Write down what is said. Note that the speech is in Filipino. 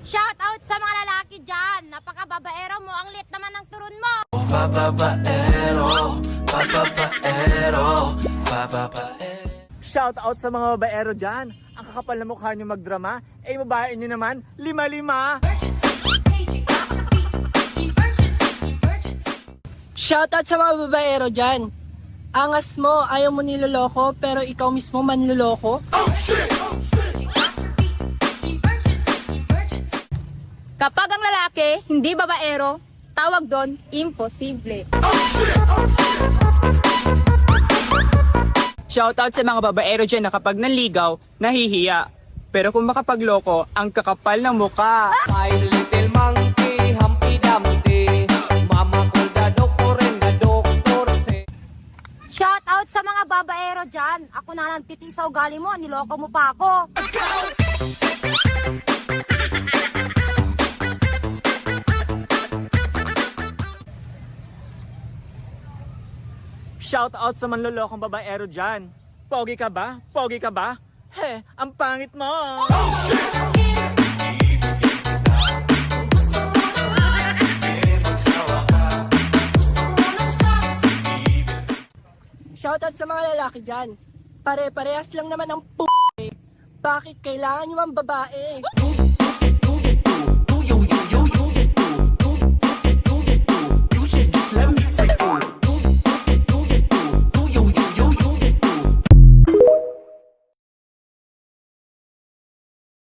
Shout out sa mga lalaki dyan. Napaka-babaero mo. Ang lit naman ng turun mo. Babaero, babaero, babaero. Shout out sa mga babaero dyan. Ang kakapal na mukha nyo magdrama. Eh, babae nyo naman, lima-lima. Shoutout sa mga babaero dyan. Angas mo, ayaw mo niloloko, pero ikaw mismo manloloko. Kapag ang lalaki, hindi babaero, tawag doon, imposible. Shoutout sa mga babaero dyan na kapag nanligaw, nahihiya. Pero kung makapagloko, ang kakapal ng muka. My little monkey, Humpty Dumpty, Mama called the doctor and the doctor said. Shout out sa mga babaero dyan. Ako na nagtiti sa ugali mo, niloko mo pa ako. Shout out sa manlolokong babaero dyan. Pogi ka ba? Pogi ka ba? He, ang pangit mo. Shoutout sa mga lalaki dyan. Pare-parehas lang naman ang Bakit kailangan nyo ang babae?